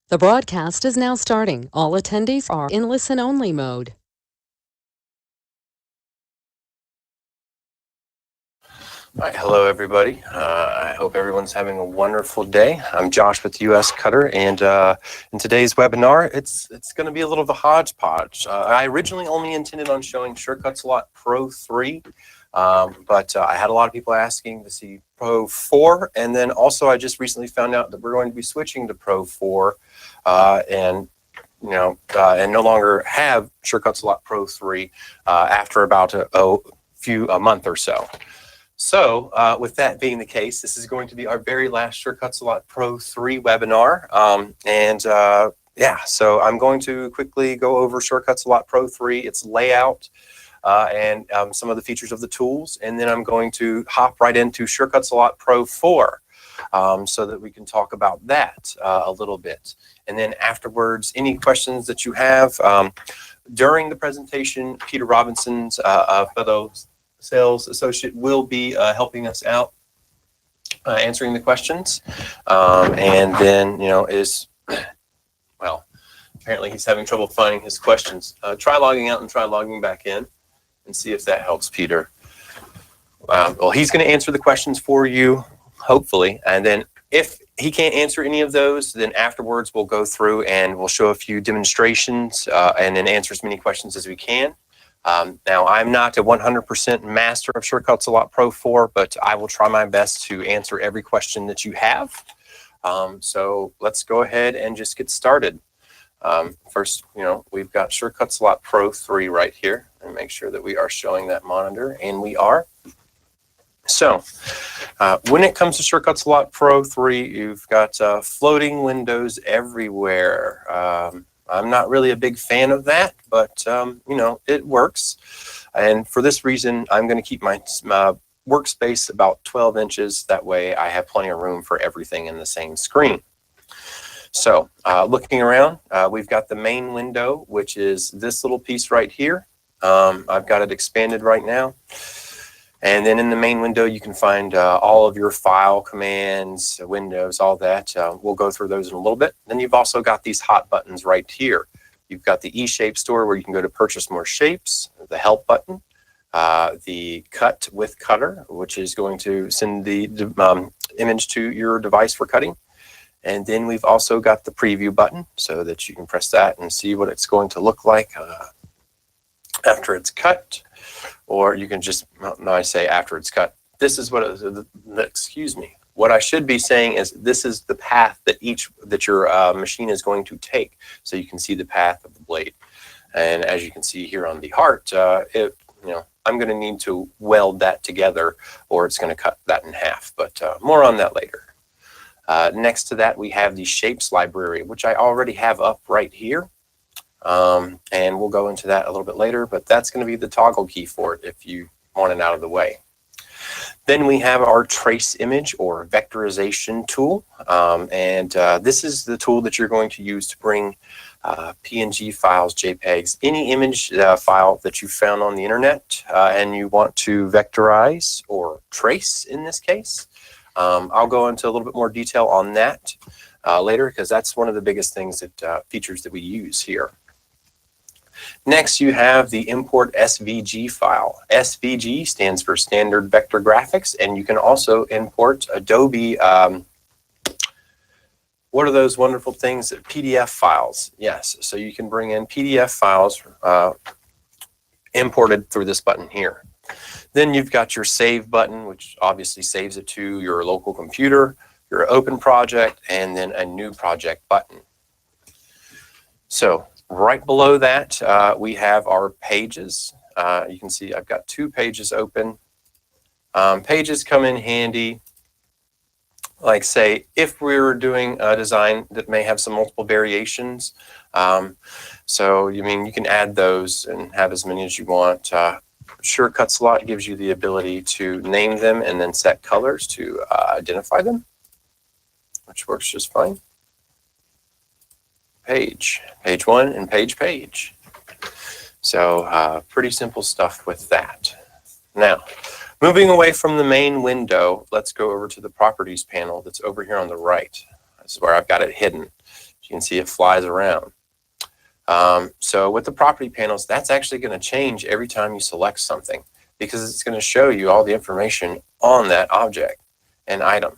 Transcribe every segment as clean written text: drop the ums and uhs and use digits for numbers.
The broadcast is now starting. All attendees are in listen-only mode. All right, hello everybody. I hope everyone's having a wonderful day. I'm Josh with USCutter, and in today's webinar, it's going to be a little of a hodgepodge. I originally only intended on showing SureCutsAlot Pro 3, but I had a lot of people asking to see Pro 4, and then also I just recently found out that we're going to be switching to Pro 4, and no longer have SureCutsAlot Pro 3 after about a month or so. So with that being the case, this is going to be our very last SureCutsAlot Pro 3 webinar. So I'm going to quickly go over SureCutsAlot Pro 3, its layout, and some of the features of the tools. And then I'm going to hop right into SureCutsAlot Pro 4 so that we can talk about that a little bit. And then afterwards, any questions that you have. During the presentation, Peter Robinson's fellow sales associate will be helping us out answering the questions, and then apparently he's having trouble finding his questions. Try logging out and try logging back in and see if that helps, Peter. Well, he's going to answer the questions for you, hopefully, and then if he can't answer any of those, then afterwards we'll go through and we'll show a few demonstrations and then answer as many questions as we can. Now, I'm not a 100% master of SureCutsAlot Pro 4, but I will try my best to answer every question that you have. So let's go ahead and just get started. First, we've got SureCutsAlot Pro 3 right here, and make sure that we are showing that monitor, and we are. So when it comes to SureCutsAlot Pro 3, you've got floating windows everywhere. I'm not really a big fan of that, but it works. And for this reason, I'm going to keep my workspace about 12 inches. That way I have plenty of room for everything in the same screen. So looking around, we've got the main window, which is this little piece right here. I've got it expanded right now. And then in the main window, you can find all of your file commands, windows, all that. We'll go through those in a little bit. Then you've also got these hot buttons right here. You've got the eShape store where you can go to purchase more shapes, the help button, the cut with cutter, which is going to send the image to your device for cutting. And then we've also got the preview button so that you can press that and see what it's going to look like after it's cut. Or you can just, no, I say after it's cut. This is what, what I should be saying is this is the path that your machine is going to take. So you can see the path of the blade. And as you can see here on the heart, I'm going to need to weld that together or it's going to cut that in half, but more on that later. Next to that, we have the shapes library, which I already have up right here. And we'll go into that a little bit later, but that's going to be the toggle key for it if you want it out of the way. Then we have our trace image or vectorization tool. This is the tool that you're going to use to bring PNG files, JPEGs, any image file that you found on the internet and you want to vectorize or trace in this case. I'll go into a little bit more detail on that later because that's one of the biggest things that features that we use here. Next, you have the import SVG file. SVG stands for Standard Vector Graphics, and you can also import Adobe, what are those wonderful things? PDF files. Yes, so you can bring in PDF files imported through this button here. Then you've got your Save button, which obviously saves it to your local computer, your Open project, and then a New project button. So right below that, we have our pages. You can see I've got 2 pages open. Pages come in handy, like say, if we were doing a design that may have some multiple variations. You can add those and have as many as you want. SureCutsAlot gives you the ability to name them and then set colors to identify them, which works just fine. Page 1 and page. So pretty simple stuff with that. Now, moving away from the main window, let's go over to the properties panel that's over here on the right. This is where I've got it hidden. You can see it flies around. So with the property panels, that's actually going to change every time you select something, because it's going to show you all the information on that object and item.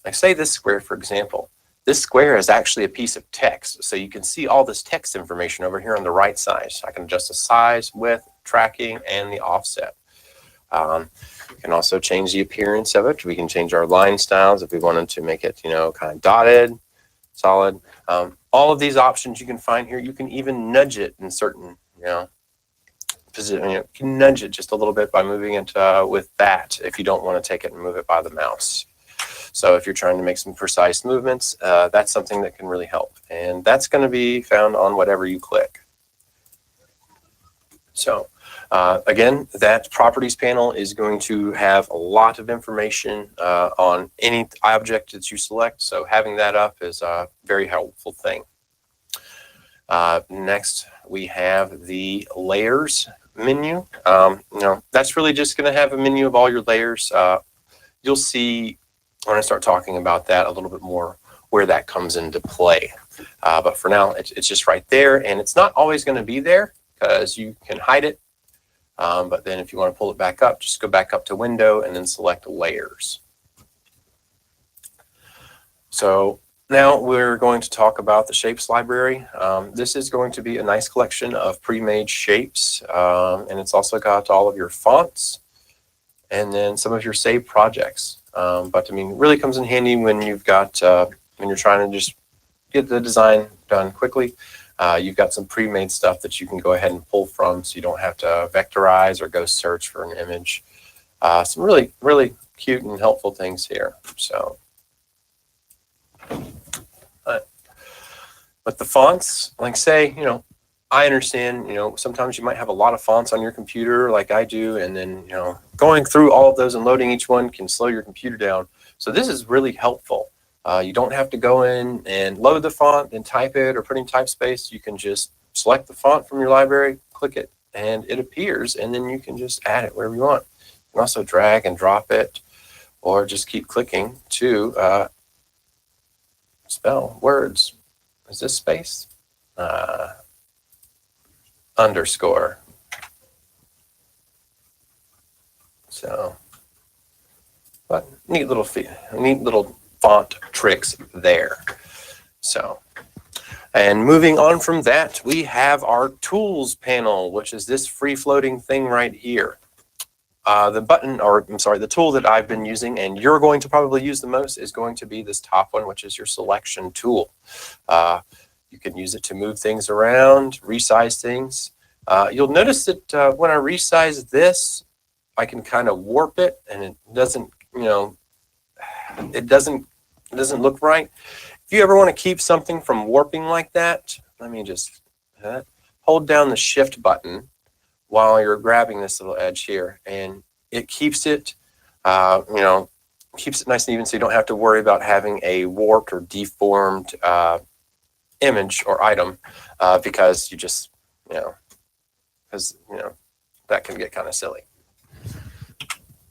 Like say this square, for example. This square is actually a piece of text. So you can see all this text information over here on the right side. So I can adjust the size, width, tracking, and the offset. We can also change the appearance of it. We can change our line styles if we wanted to make it, kind of dotted, solid. All of these options you can find here. You can even nudge it in certain, position. You can nudge it just a little bit by moving it with that if you don't want to take it and move it by the mouse. So if you're trying to make some precise movements, that's something that can really help. And that's going to be found on whatever you click. So again, that properties panel is going to have a lot of information on any object that you select. So having that up is a very helpful thing. Next, we have the layers menu. That's really just going to have a menu of all your layers. You'll see when I start talking about that a little bit more where that comes into play. But for now, it's just right there, and it's not always going to be there because you can hide it. But then if you want to pull it back up, just go back up to Window and then select Layers. So now we're going to talk about the Shapes library. This is going to be a nice collection of pre-made shapes, and it's also got all of your fonts and then some of your saved projects. But I mean, it really comes in handy when you've got when you're trying to just get the design done quickly. You've got some pre-made stuff that you can go ahead and pull from, so you don't have to vectorize or go search for an image. Some really, really cute and helpful things here. So, but the fonts, like say, I understand, sometimes you might have a lot of fonts on your computer like I do, and then, going through all of those and loading each one can slow your computer down. So this is really helpful. You don't have to go in and load the font and type it or put in type space. You can just select the font from your library, click it, and it appears, and then you can just add it wherever you want. You can also drag and drop it, or just keep clicking to spell words. Is this space? Underscore. So, but neat little font tricks there. So, and moving on from that, we have our tools panel, which is this free floating thing right here. The tool that I've been using and you're going to probably use the most is going to be this top one, which is your selection tool. You can use it to move things around, resize things. You'll notice that when I resize this, I can kind of warp it, and it doesn't, it doesn't look right. If you ever want to keep something from warping like that, let me just hold down the Shift button while you're grabbing this little edge here, and it keeps it, keeps it nice and even, so you don't have to worry about having a warped or deformed image or item, because you just, that can get kind of silly.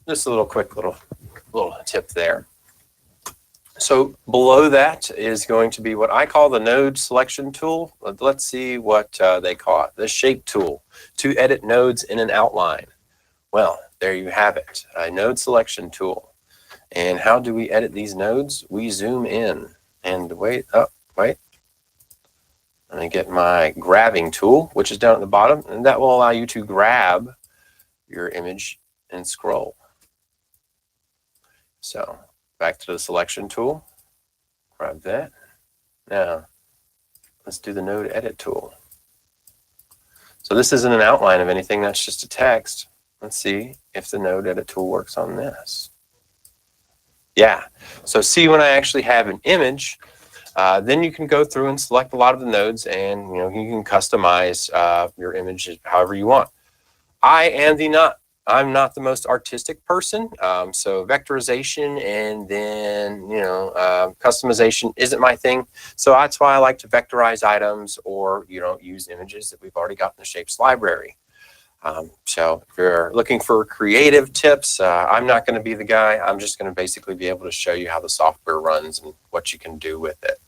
Just a quick little tip there. So below that is going to be what I call the node selection tool. Let's see what they call it, the shape tool, to edit nodes in an outline. Well, there you have it, a node selection tool. And how do we edit these nodes? We zoom in and wait. Let me get my grabbing tool, which is down at the bottom, and that will allow you to grab your image and scroll. So back to the selection tool, grab that. Now let's do the node edit tool. So this isn't an outline of anything, that's just a text. Let's see if the node edit tool works on this. Yeah, so see, when I actually have an image, then you can go through and select a lot of the nodes, and you can customize your image however you want. I'm not the most artistic person, so vectorization and then customization isn't my thing. So that's why I like to vectorize items or use images that we've already got in the Shapes library. So if you're looking for creative tips, I'm not going to be the guy. I'm just going to basically be able to show you how the software runs and what you can do with it.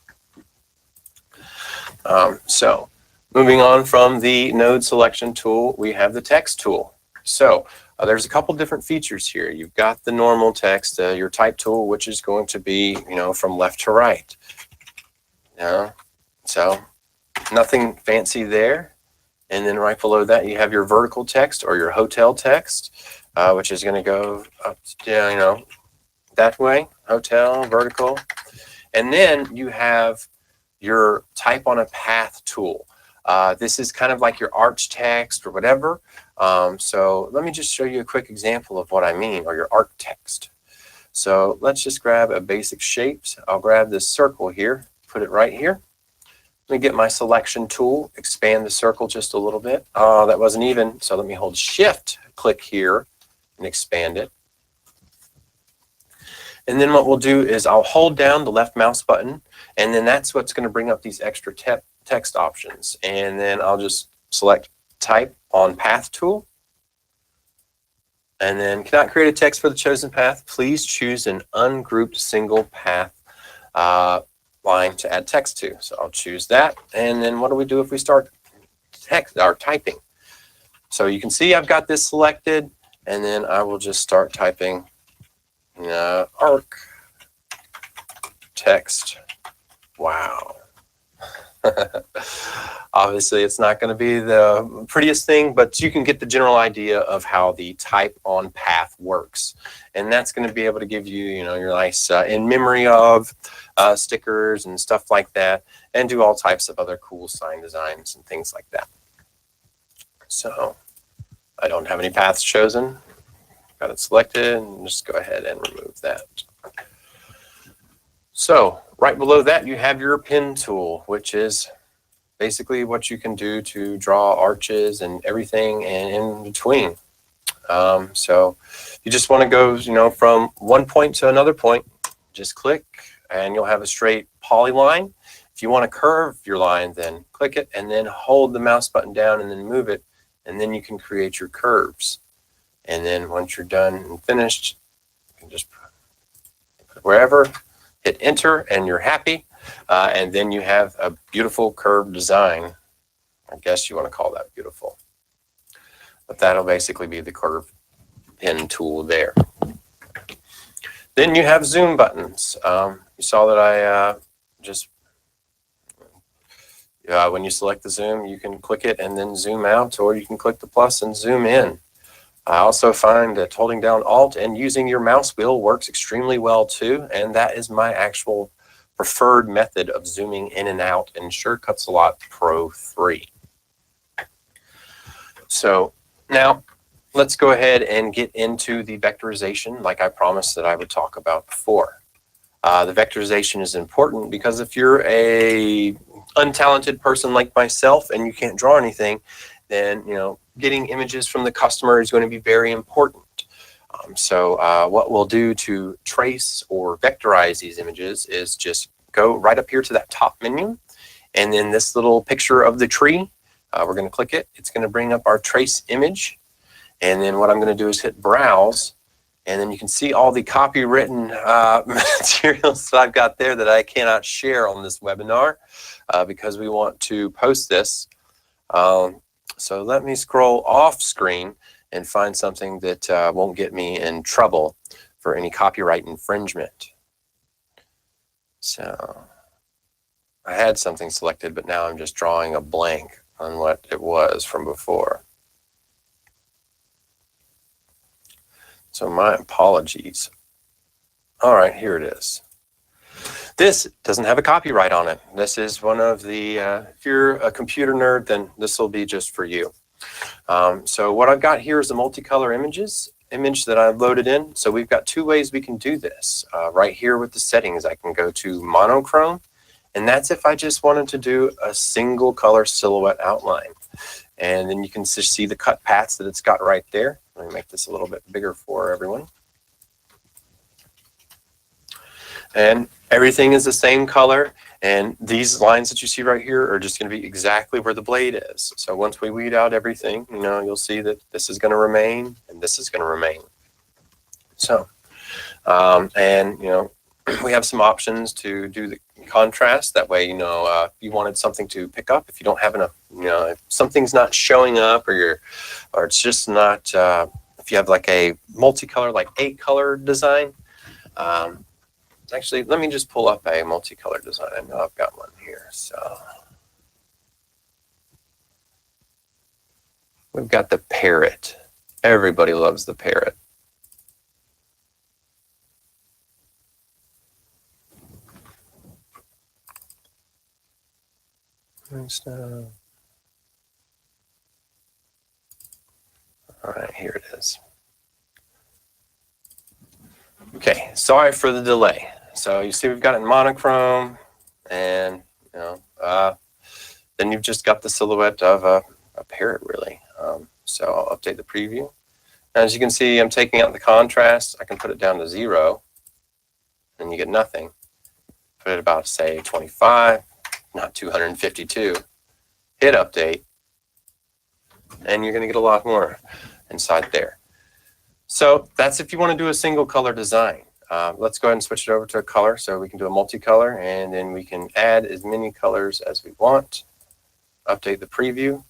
So moving on from the node selection tool, we have the text tool. So there's a couple different features here. You've got the normal text, your type tool, which is going to be, from left to right. So nothing fancy there. And then right below that, you have your vertical text or your hotel text, which is going to go up, that way, hotel, vertical. And then you have your type on a path tool. This is kind of like your arch text or whatever. So let me just show you a quick example of what I mean, or your arc text. So let's just grab a basic shape. I'll grab this circle here, put it right here. Let me get my selection tool, expand the circle just a little bit. Oh, that wasn't even, so let me hold Shift, click here, and expand it. And then what we'll do is I'll hold down the left mouse button, and then that's what's going to bring up these extra text options. And then I'll just select Type on Path tool. And then cannot create a text for the chosen path. Please choose an ungrouped single path line to add text to. So I'll choose that. And then what do we do if we start typing? So you can see I've got this selected, and then I will just start typing arc text. Wow. Obviously, it's not going to be the prettiest thing, but you can get the general idea of how the type on path works. And that's going to be able to give you, your nice in memory of stickers and stuff like that, and do all types of other cool sign designs and things like that. So I don't have any paths chosen. Got it selected, and just go ahead and remove that. So right below that, you have your pen tool, which is basically what you can do to draw arches and everything and in between. So you just want to go, from one point to another point, just click, and you'll have a straight polyline. If you want to curve your line, then click it, and then hold the mouse button down and then move it, and then you can create your curves. And then once you're done and finished, you can just put it wherever, hit enter, and you're happy. And then you have a beautiful curved design. I guess you want to call that beautiful. But that'll basically be the curve pen tool there. Then you have zoom buttons. You saw that I when you select the zoom, you can click it and then zoom out, or you can click the plus and zoom in. I also find that holding down Alt and using your mouse wheel works extremely well too, and that is my actual preferred method of zooming in and out in SureCutsAlot Pro 3. So now let's go ahead and get into the vectorization like I promised that I would talk about before. The vectorization is important because if you're a untalented person like myself and you can't draw anything, then getting images from the customer is going to be very important. So what we'll do to trace or vectorize these images is just go right up here to that top menu, and then this little picture of the tree, we're going to click it. It's going to bring up our trace image, and then what I'm going to do is hit browse, and then you can see all the copywritten materials that I've got there that I cannot share on this webinar because we want to post this. So let me scroll off screen and find something that won't get me in trouble for any copyright infringement. So I had something selected, but now I'm just drawing a blank on what it was from before. So my apologies. All right, here it is. This doesn't have a copyright on it. This is one of the, if you're a computer nerd, then this will be just for you. So what I've got here is a multicolor image that I've loaded in. So we've got two ways we can do this. Right here with the settings, I can go to monochrome, and that's if I just wanted to do a single color silhouette outline. And then you can just see the cut paths that it's got right there. Let me make this a little bit bigger for everyone. And everything is the same color, and these lines that you see right here are just going to be exactly where the blade is. So once we weed out everything, you'll see that this is going to remain and this is going to remain. So, and we have some options to do the contrast. That way, if you wanted something to pick up, if you don't have enough, if something's not showing up, or it's just not, if you have like a multicolor, like 8-color design. Actually, let me just pull up a multicolor design. I know I've got one here. So we've got the parrot. Everybody loves the parrot. All right, here it is. Okay, sorry for the delay. So you see we've got it in monochrome, and then you've just got the silhouette of a parrot, really. So I'll update the preview. As you can see, I'm taking out the contrast. I can put it down to 0, and you get nothing. Put it about, say, 25, not 252. Hit update, and you're going to get a lot more inside there. So that's if you want to do a single color design. Let's go ahead and switch it over to a color, so we can do a multicolor, and then we can add as many colors as we want. Update the preview.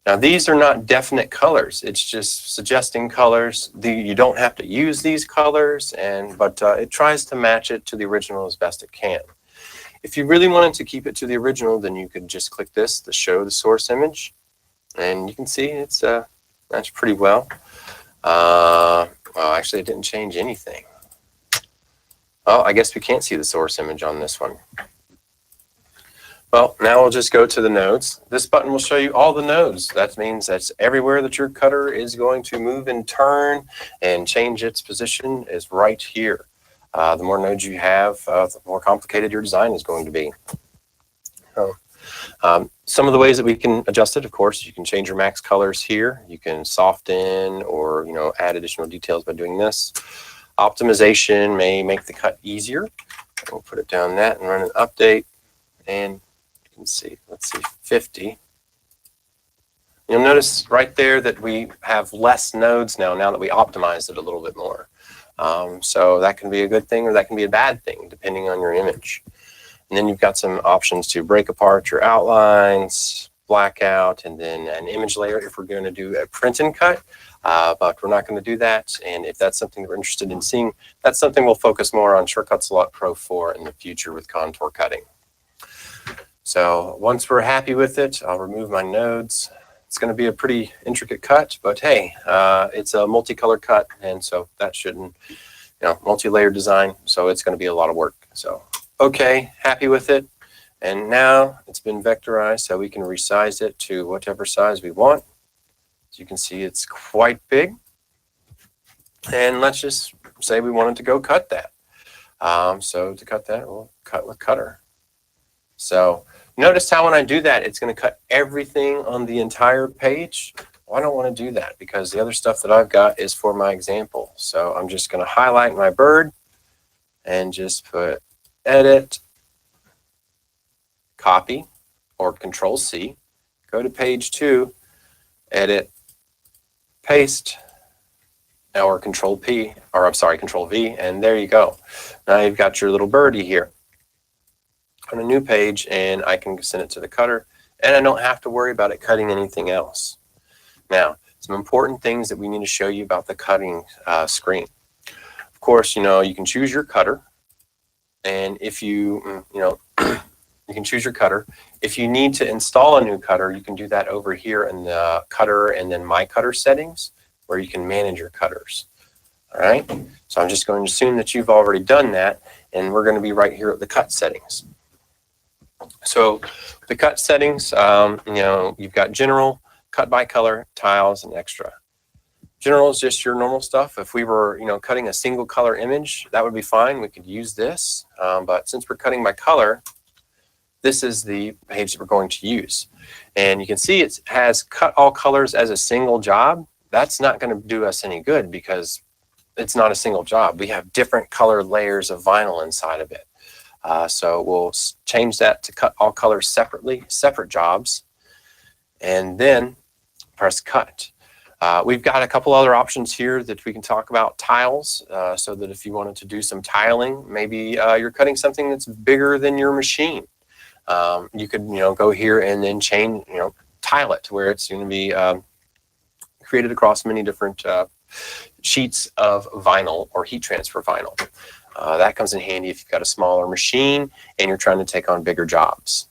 Now these are not definite colors. It's just suggesting colors. You don't have to use these colors, but it tries to match it to the original as best it can. If you really wanted to keep it to the original, then you could just click this to show the source image, and you can see it's matched pretty well. Well, actually, it didn't change anything. Oh, I guess we can't see the source image on this one. Well, now we'll just go to the nodes. This button will show you all the nodes. That means that's everywhere that your cutter is going to move and turn and change its position is right here. The more nodes you have, the more complicated your design is going to be. Some of the ways that we can adjust it, of course, you can change your max colors here. You can soften or add additional details by doing this. Optimization may make the cut easier. We'll put it down that and run an update, and you can see, let's see, 50. You'll notice right there that we have less nodes now that we optimized it a little bit more. So that can be a good thing, or that can be a bad thing, depending on your image. And then you've got some options to break apart your outlines, blackout, and then an image layer if we're going to do a print and cut. But we're not going to do that. And if that's something that we're interested in seeing, that's something we'll focus more on SureCutsAlot Pro 4 in the future with contour cutting. So once we're happy with it, I'll remove my nodes. It's going to be a pretty intricate cut, but hey, it's a multicolor cut, and so that shouldn't, multi-layer design, so it's going to be a lot of work. So, okay, happy with it. And now it's been vectorized, so we can resize it to whatever size we want. As you can see, it's quite big. And let's just say we wanted to go cut that. So to cut that, we'll cut with cutter. So notice how when I do that, it's going to cut everything on the entire page. Well, I don't want to do that because the other stuff that I've got is for my example. So I'm just going to highlight my bird and just put edit, copy, or Control C. Go to page 2, edit, paste, or Control P, or I'm sorry, Control V, and there you go. Now you've got your little birdie here on a new page, and I can send it to the cutter, and I don't have to worry about it cutting anything else. Now, some important things that we need to show you about the cutting screen. Of course, you can choose your cutter, and if you, you can choose your cutter. If you need to install a new cutter, you can do that over here in the cutter and then my cutter settings, where you can manage your cutters. All right, so I'm just going to assume that you've already done that, and we're going to be right here at the cut settings. So the cut settings, you've got general, cut by color, tiles, and extra. General is just your normal stuff. If we were, cutting a single color image, that would be fine. We could use this, but since we're cutting by color, this is the page that we're going to use. And you can see it has cut all colors as a single job. That's not going to do us any good because it's not a single job. We have different color layers of vinyl inside of it. So we'll change that to cut all colors separately, separate jobs, and then press cut. We've got a couple other options here that we can talk about. Tiles, so that if you wanted to do some tiling, maybe you're cutting something that's bigger than your machine. You could, go here and then chain, tile it to where it's going to be created across many different sheets of vinyl or heat transfer vinyl. That comes in handy if you've got a smaller machine and you're trying to take on bigger jobs.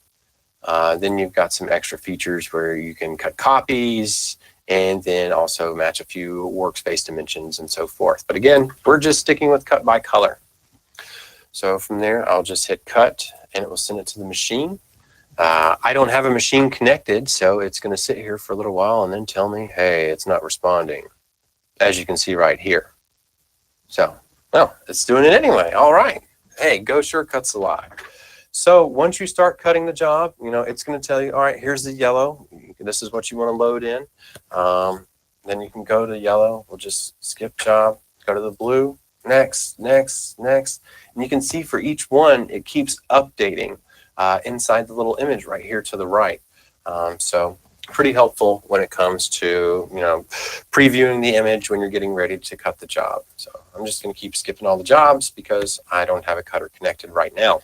Then you've got some extra features where you can cut copies and then also match a few workspace dimensions and so forth. But again, we're just sticking with cut by color. So from there, I'll just hit cut and it will send it to the machine. I don't have a machine connected, so it's going to sit here for a little while and then tell me, hey, it's not responding, as you can see right here. So, well, it's doing it anyway. All right. Hey, go SureCutsAlot. So once you start cutting the job, it's going to tell you, all right, here's the yellow. This is what you want to load in. Then you can go to yellow. We'll just skip job, go to the blue, next, next, next. And you can see for each one, it keeps updating inside the little image right here to the right. So pretty helpful when it comes to, previewing the image when you're getting ready to cut the job. So I'm just going to keep skipping all the jobs because I don't have a cutter connected right now.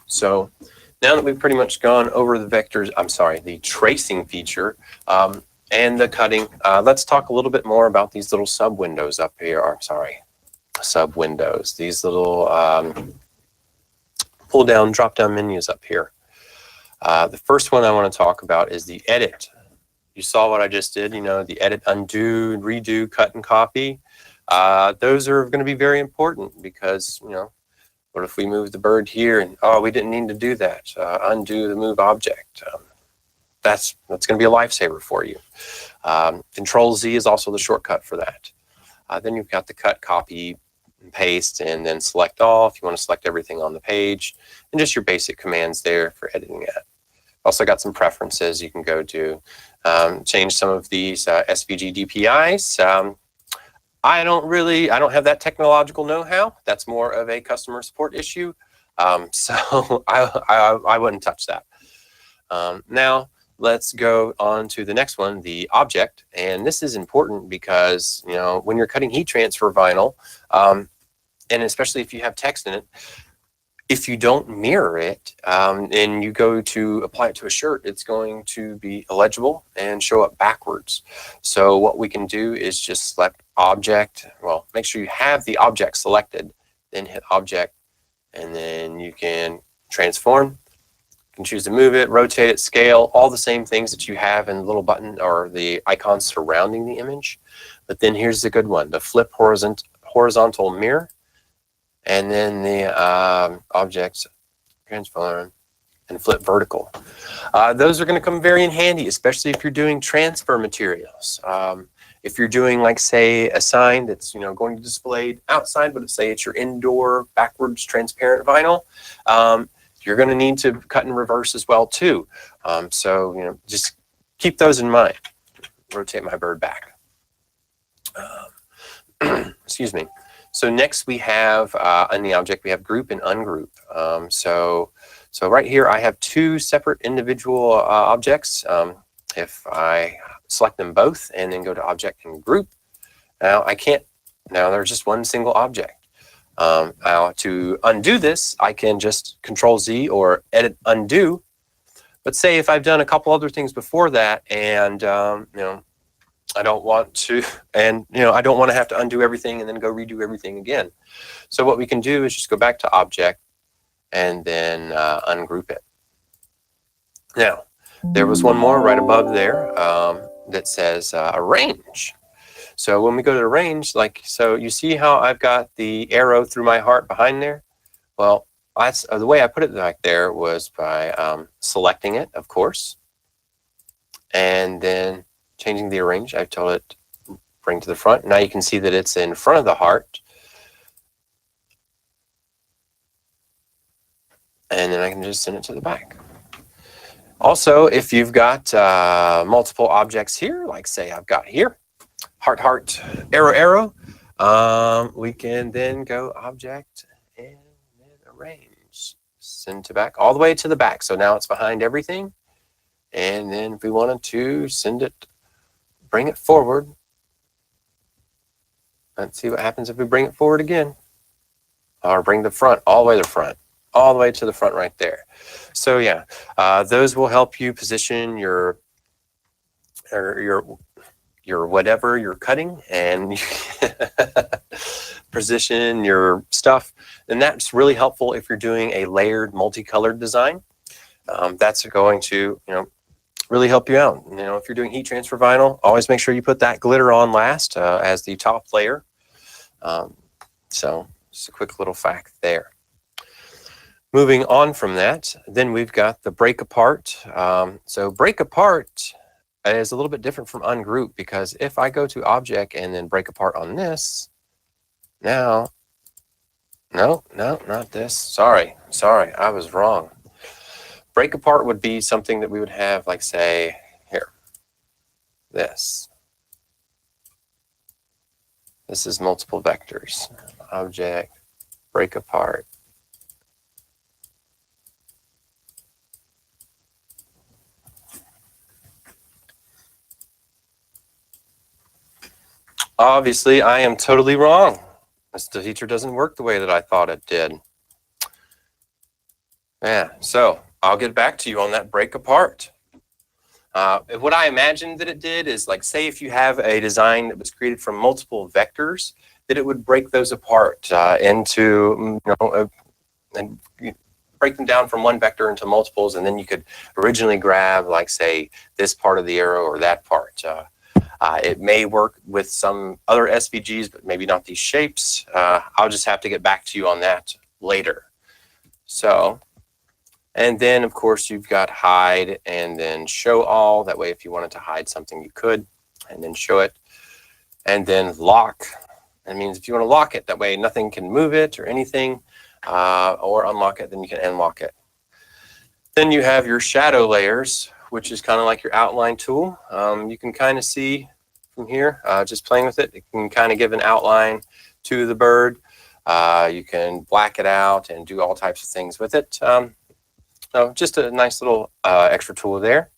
So now that we've pretty much gone over the tracing feature and the cutting, let's talk a little bit more about these little sub windows up here. Sub windows, these little pull down, drop down menus up here. The first one I want to talk about is the edit. You saw what I just did, the edit, undo, redo, cut, and copy. Those are going to be very important because, what if we move the bird here and, we didn't need to do that. Undo the move object. That's going to be a lifesaver for you. Control Z is also the shortcut for that. Then you've got the cut, copy, and paste, and then select all if you want to select everything on the page, and just your basic commands there for editing it. Also got some preferences you can go to. Change some of these SVG DPIs. I don't have that technological know-how. That's more of a customer support issue. So I wouldn't touch that. Now let's go on to the next one, the object. And this is important because, when you're cutting heat transfer vinyl, and especially if you have text in it, if you don't mirror it and you go to apply it to a shirt, it's going to be illegible and show up backwards. So what we can do is just select object. Well, make sure you have the object selected, then hit object, and then you can transform. You can choose to move it, rotate it, scale, all the same things that you have in the little button or the icons surrounding the image. But then here's the good one, the flip horizontal mirror. And then the objects transform and flip vertical. Those are going to come very in handy, especially if you're doing transfer materials. If you're doing, like, say, a sign that's going to be displayed outside, but say it's your indoor backwards transparent vinyl, you're going to need to cut in reverse as well too. So just keep those in mind. Rotate my bird back. Excuse me. So next we have, in the object, we have group and ungroup. So right here I have two separate individual objects. If I select them both and then go to object and group, now there's just one single object. Now to undo this, I can just Control Z or edit undo. But say if I've done a couple other things before that and I don't want to, and I don't want to have to undo everything and then go redo everything again. So what we can do is just go back to object and then ungroup it. Now, there was one more right above there that says arrange. So when we go to arrange, so you see how I've got the arrow through my heart behind there? Well, the way I put it back there was by selecting it, of course, and then changing the arrange. I've told it bring to the front. Now you can see that it's in front of the heart. And then I can just send it to the back. Also, if you've got multiple objects here, like say I've got here, heart, heart, arrow, arrow, we can then go object and then arrange. Send to back, all the way to the back. So now it's behind everything. And then if we wanted to send it bring it forward. Let's see what happens if we bring it forward again. Or bring the front, all the way to the front. All the way to the front right there. So yeah, those will help you position your whatever you're cutting and position your stuff. And that's really helpful if you're doing a layered multicolored design. That's going to, really help you out. If you're doing heat transfer vinyl, always make sure you put that glitter on last as the top layer. So just a quick little fact there. Moving on from that, then we've got the break apart. So break apart is a little bit different from ungroup, because if I go to object and then break apart on this, now, no, not this. Sorry, I was wrong. Break apart would be something that we would have, like, say, here, this. This is multiple vectors. Object, break apart. Obviously, I am totally wrong. The feature doesn't work the way that I thought it did. Yeah, so I'll get back to you on that break apart. What I imagined that it did is, like, say if you have a design that was created from multiple vectors, that it would break those apart into, and break them down from one vector into multiples, and then you could originally grab, like, say, this part of the arrow or that part. It may work with some other SVGs, but maybe not these shapes. I'll just have to get back to you on that later. So, and then of course you've got hide and then show all. That way, if you wanted to hide something, you could, and then show it. And then lock. That means if you want to lock it, that way nothing can move it or anything, or unlock it, then you can unlock it. Then you have your shadow layers, which is kind of like your outline tool. You can kind of see from here, just playing with it, it can kind of give an outline to the bird. You can black it out and do all types of things with it. So just a nice little extra tool there.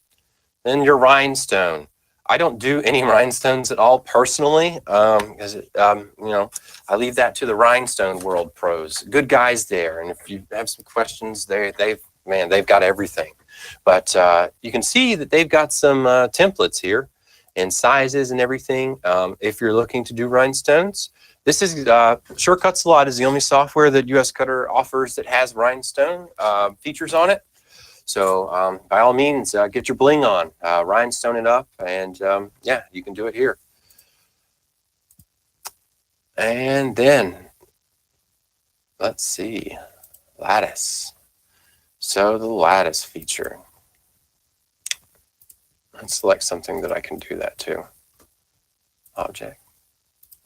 Then your rhinestone. I don't do any rhinestones at all personally, because I leave that to the rhinestone world pros. Good guys there, and if you have some questions, they've got everything. But you can see that they've got some templates here and sizes and everything. If you're looking to do rhinestones, this is SureCutsAlot is the only software that USCutter offers that has rhinestone features on it. So by all means, get your bling on, rhinestone it up, and yeah, you can do it here. And then let's see, lattice. So the lattice feature. Let's select something that I can do that to. Object.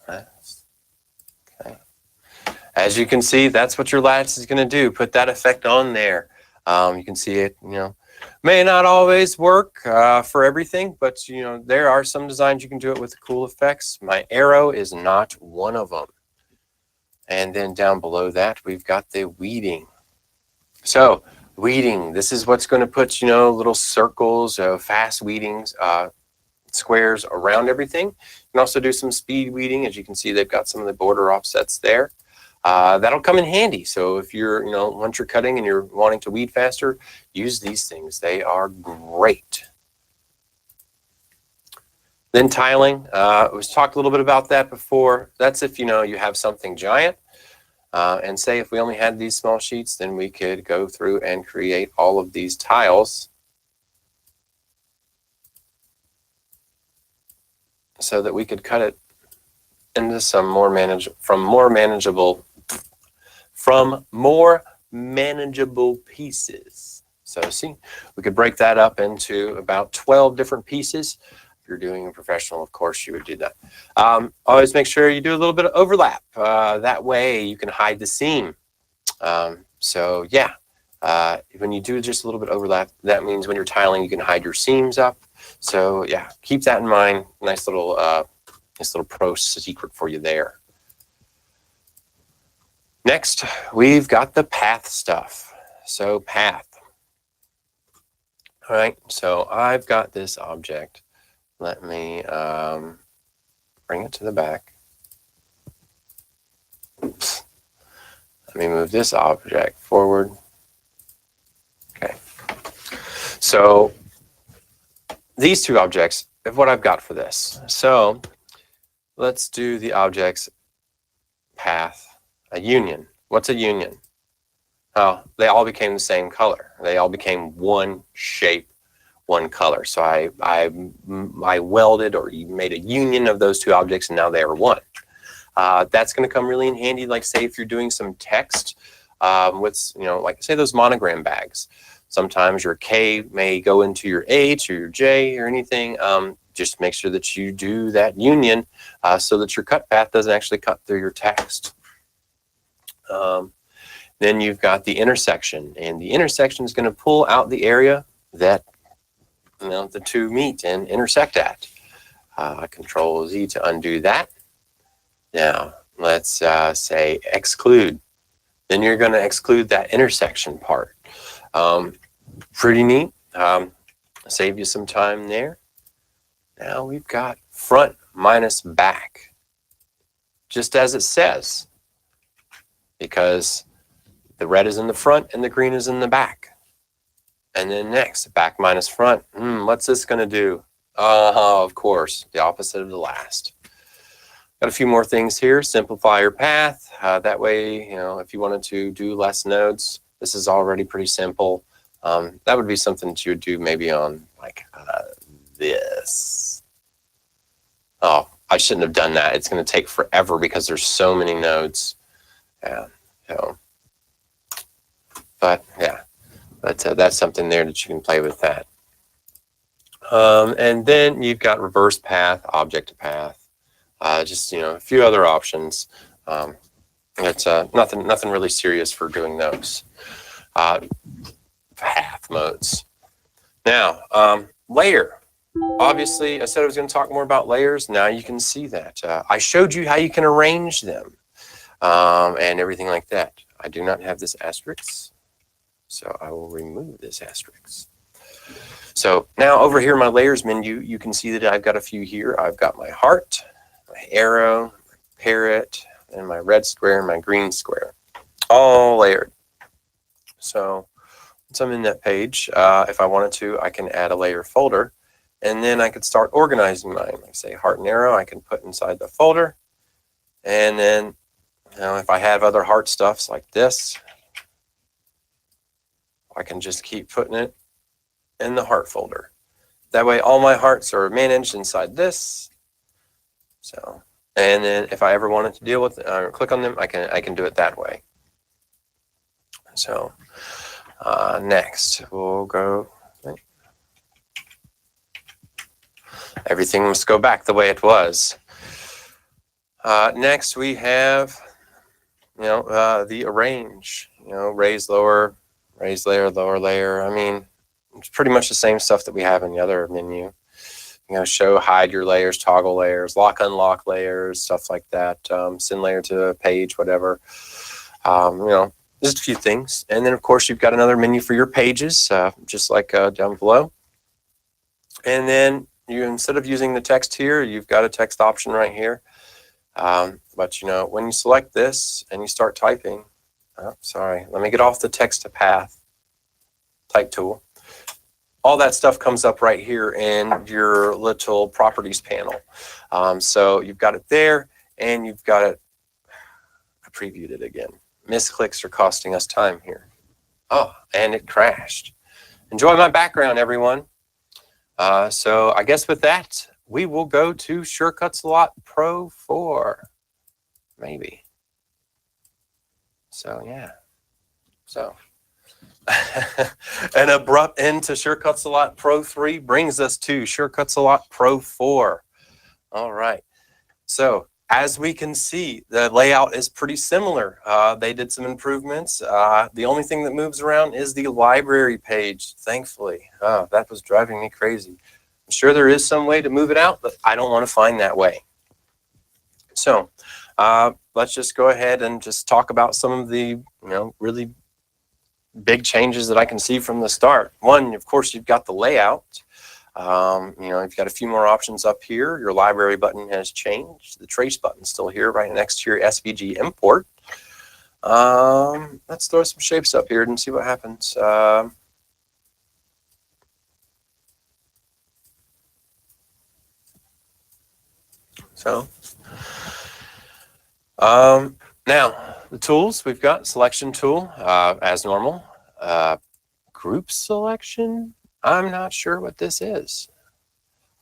Lattice. Okay. As you can see, that's what your lattice is going to do. Put that effect on there. You can see it, may not always work for everything, but there are some designs you can do it with cool effects. My arrow is not one of them. And then down below that, we've got the weeding. So weeding, this is what's going to put, little circles, fast weedings, squares around everything. You can also do some speed weeding. As you can see, they've got some of the border offsets there. That'll come in handy. So if you're, once you're cutting and you're wanting to weed faster, use these things. They are great. Then tiling, we've talked a little bit about that before. That's if, you have something giant. And say if we only had these small sheets, then we could go through and create all of these tiles so that we could cut it into some more manageable pieces. So see, we could break that up into about 12 different pieces. If you're doing a professional, of course, you would do that. Always make sure you do a little bit of overlap. That way you can hide the seam. So yeah, when you do just a little bit of overlap, that means when you're tiling, you can hide your seams up. So yeah, keep that in mind. Nice little pro secret for you there. Next, we've got the path stuff. So path. All right, so I've got this object let me bring it to the back. Oops. Let me move this object forward. Okay. So these two objects is what I've got for this. So let's do the objects path, a union. What's a union? Oh, they all became the same color. They all became one shape, one color. So I welded or made a union of those two objects, and now they are one. That's going to come really in handy, like say if you're doing some text with, like say those monogram bags. Sometimes your K may go into your H or your J or anything. Just make sure that you do that union so that your cut path doesn't actually cut through your text. Then you've got the intersection, and the intersection is going to pull out the area that the two meet and intersect at. Control Z to undo that. Now let's say exclude. Then you're going to exclude that intersection part. Pretty neat. Save you some time there. Now we've got front minus back, just as it says, because the red is in the front and the green is in the back. And then next, back minus front. What's this going to do? Of course, the opposite of the last. Got a few more things here. Simplify your path. That way, if you wanted to do less nodes, this is already pretty simple. That would be something that you would do maybe on like this. Oh, I shouldn't have done that. It's going to take forever because there's so many nodes. Yeah. But that's something there that you can play with that. And then you've got reverse path, object to path. Just a few other options. It's nothing really serious for doing those. Path modes. Now, layer. Obviously, I said I was going to talk more about layers. Now you can see that. I showed you how you can arrange them and everything like that. I do not have this asterisk, so I will remove this asterisk. So now over here in my layers menu, you can see that I've got a few here. I've got my heart, my arrow, my parrot, and my red square and my green square, all layered. So once I'm in that page, if I wanted to, I can add a layer folder, and then I could start organizing mine. Like say heart and arrow, I can put inside the folder, and then if I have other heart stuffs like this, I can just keep putting it in the heart folder. That way all my hearts are managed inside this. So, and then if I ever wanted to deal with click on them, I can do it that way. So next we'll go, everything must go back the way it was. Next we have the arrange, raise, lower, raise layer, lower layer. I mean, it's pretty much the same stuff that we have in the other menu. Show, hide your layers, toggle layers, lock, unlock layers, stuff like that. Send layer to a page, whatever. Just a few things. And then, of course, you've got another menu for your pages, just like down below. And then instead of using the text here, you've got a text option right here. But when you select this and you start typing, let me get off the text to path type tool. All that stuff comes up right here in your little properties panel. So you've got it there, and you've got it. I previewed it again. Misclicks are costing us time here. Oh, and it crashed. Enjoy my background, everyone. So I guess with that, we will go to SureCutsAlot Pro 4, maybe. So yeah. So an abrupt end to SureCutsAlot Pro 3 brings us to SureCutsAlot Pro 4. All right. So as we can see, the layout is pretty similar. They did some improvements. The only thing that moves around is the library page, thankfully. That was driving me crazy. I'm sure there is some way to move it out, but I don't want to find that way. So let's just go ahead and just talk about some of the really big changes that I can see from the start. One, of course, you've got the layout. You know, you've got a few more options up here. Your library button has changed. The trace button's still here right next to your SVG import. Let's throw some shapes up here and see what happens. Now the tools we've got: selection tool as normal, group selection. I'm not sure what this is.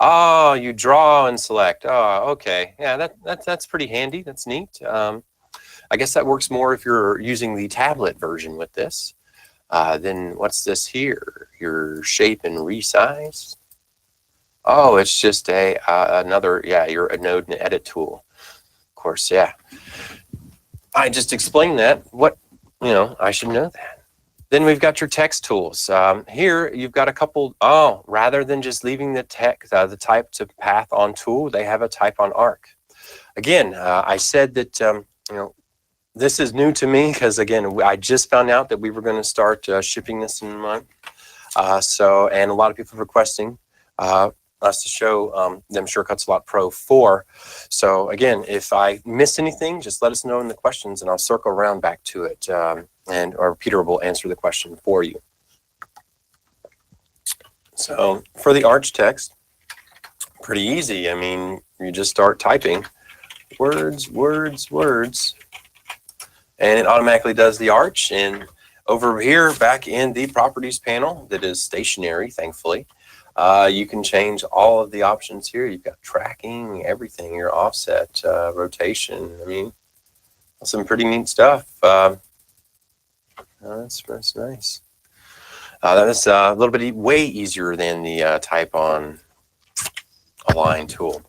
Oh, you draw and select. Oh, okay. Yeah, that's pretty handy. That's neat. I guess that works more if you're using the tablet version with this. Then what's this here? Your shape and resize. Oh, it's just another, yeah, your node and edit tool. Of course, yeah. I just explained that. What, you know, I should know that. Then we've got your text tools. Here you've got a couple. Oh, rather than just leaving the text, the type to path on tool, they have a type on arc. Again, I said that you know, this is new to me because again, I just found out that we were going to start shipping this in a month. And a lot of people requesting us to show them SureCutsAlot Pro 4. So again, if I missed anything, just let us know in the questions and I'll circle around back to it. Or Peter will answer the question for you. So for the arch text, pretty easy. I mean, you just start typing words, words, words, and it automatically does the arch. And over here, back in the properties panel that is stationary, thankfully, you can change all of the options here. You've got tracking, everything, your offset, rotation. I mean, some pretty neat stuff. That's nice. That's a little bit way easier than the type on align tool.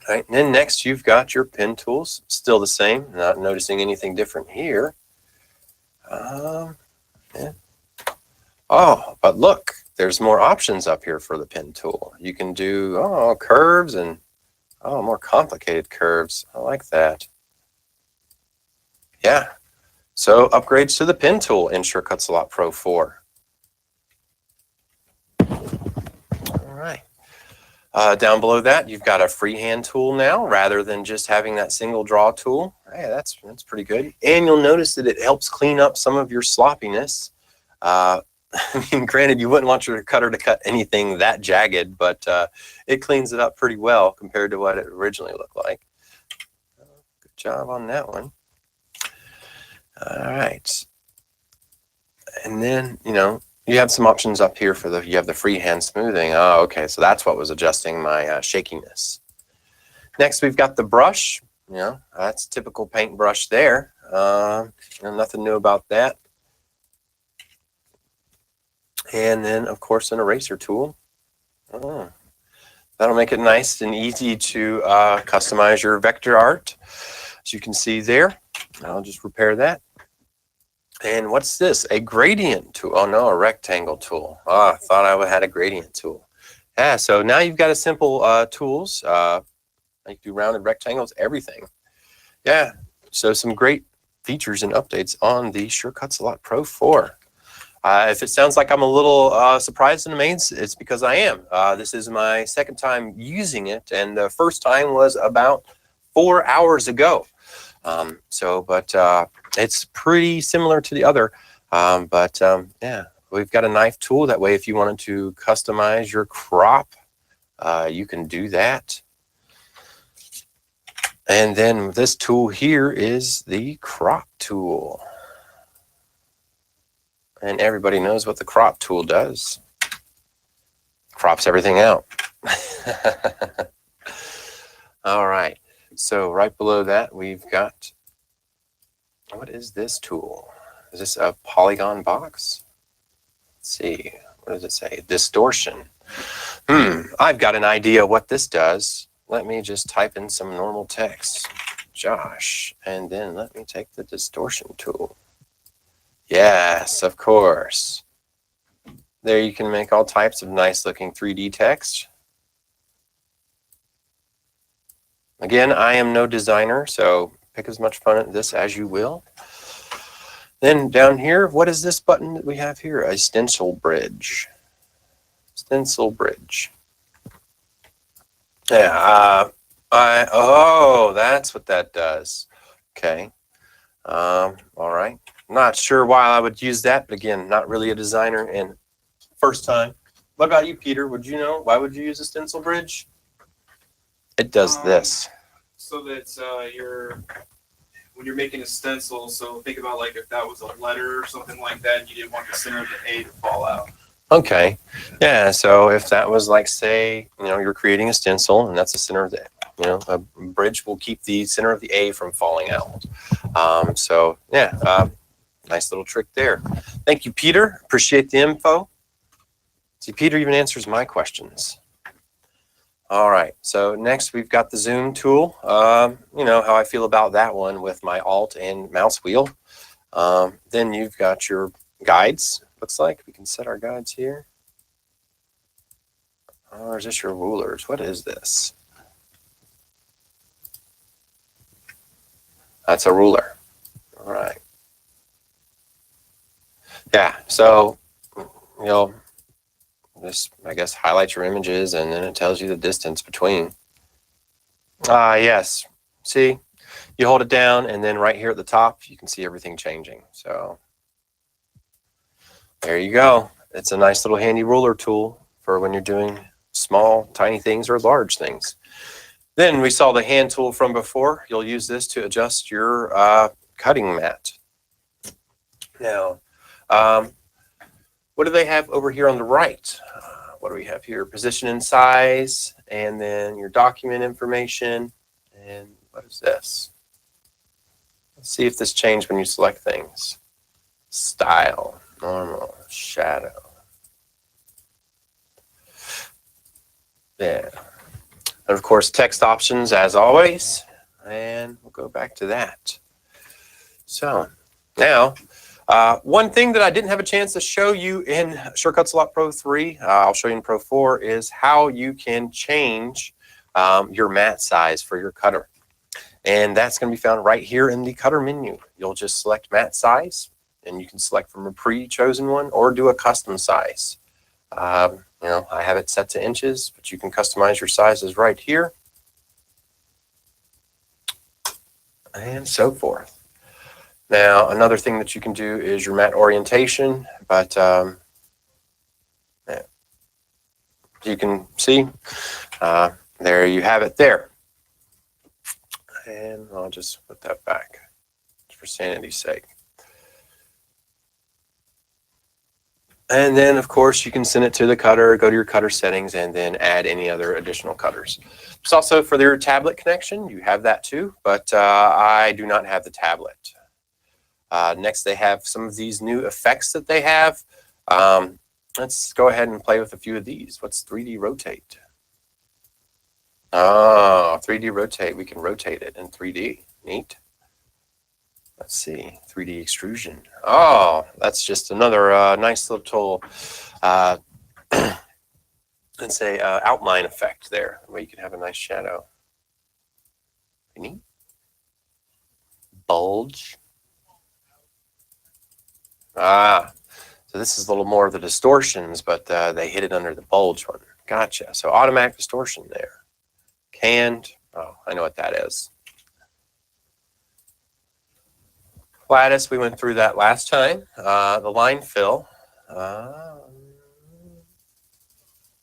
All right, and then next you've got your pen tools, still the same. Not noticing anything different here. Yeah. Oh, but look, there's more options up here for the pen tool. You can do curves and more complicated curves. I like that. Yeah. So upgrades to the pen tool in SureCutsAlot Pro 4. All right. Down below that, you've got a freehand tool now rather than just having that single draw tool. Hey, that's pretty good. And you'll notice that it helps clean up some of your sloppiness. I mean, granted, you wouldn't want your cutter to cut anything that jagged, but it cleans it up pretty well compared to what it originally looked like. Good job on that one. All right. And then, you know, you have some options up here for you have the freehand smoothing. Oh, okay. So that's what was adjusting my shakiness. Next, we've got the brush. You know, that's typical paintbrush there. Nothing new about that. And then, of course, an eraser tool. That'll make it nice and easy to customize your vector art. As you can see there, I'll just repair that. And what's this? A gradient tool. Oh no, a rectangle tool. I thought I had a gradient tool. Yeah, so now you've got a simple tools. You can do rounded rectangles, everything. Yeah, so some great features and updates on the SureCutsAlot Pro 4. If it sounds like I'm a little surprised and amazed, it's because I am. This is my second time using it, and the first time was about 4 hours ago. It's pretty similar to the other. Yeah, we've got a knife tool. That way, if you wanted to customize your crop, you can do that. And then this tool here is the crop tool. And everybody knows what the crop tool does. Crops everything out. All right. So right below that, we've got, what is this tool? Is this a polygon box? Let's see. What does it say? Distortion. I've got an idea what this does. Let me just type in some normal text. Josh. And then let me take the distortion tool. Yes, of course. There you can make all types of nice looking 3D text. Again, I am no designer, so pick as much fun at this as you will. Then down here, what is this button that we have here? A stencil bridge. Stencil bridge. Yeah, oh, that's what that does. Okay. All right. Not sure why I would use that, but again, not really a designer and first time. What about you, Peter? Would you know? Why would you use a stencil bridge? It does this. So that when you're making a stencil, so think about like if that was a letter or something like that, you didn't want the center of the A to fall out. Okay. Yeah. So if that was like, say, you're creating a stencil and that's the center of the, a bridge will keep the center of the A from falling out. So yeah, nice little trick there. Thank you, Peter. Appreciate the info. See, Peter even answers my questions. All right. So next we've got the zoom tool. You know how I feel about that one with my Alt and mouse wheel. Then you've got your guides. Looks like we can set our guides here. Or is this your rulers? What is this? That's a ruler. All right. Yeah, so, just, I guess, highlight your images and then it tells you the distance between. Yes. See, you hold it down and then right here at the top, you can see everything changing. So there you go. It's a nice little handy ruler tool for when you're doing small, tiny things or large things. Then we saw the hand tool from before. You'll use this to adjust your cutting mat. Now, what do they have over here on the right? What do we have here? Position and size, and then your document information. And what is this? Let's see if this changed when you select things. Style, normal, shadow. Yeah. And of course, text options as always. And we'll go back to that. So now, one thing that I didn't have a chance to show you in SureCutsAlot Pro 3, I'll show you in Pro 4, is how you can change your mat size for your cutter. And that's going to be found right here in the cutter menu. You'll just select mat size, and you can select from a pre-chosen one or do a custom size. I have it set to inches, but you can customize your sizes right here. And so forth. Now, another thing that you can do is your mat orientation, but you can see, there you have it there. And I'll just put that back for sanity's sake. And then, of course, you can send it to the cutter, go to your cutter settings, and then add any other additional cutters. It's also for your tablet connection. You have that too, but I do not have the tablet. Next, they have some of these new effects that they have. Let's go ahead and play with a few of these. What's 3D rotate? Oh, 3D rotate. We can rotate it in 3D. Neat. Let's see, 3D extrusion. Oh, that's just another nice little, let's say, outline effect there, where you can have a nice shadow. Neat. Bulge. So this is a little more of the distortions, but they hid it under the bulge one. Gotcha. So automatic distortion there. Canned. Oh, I know what that is. Lattice, we went through that last time. The line fill.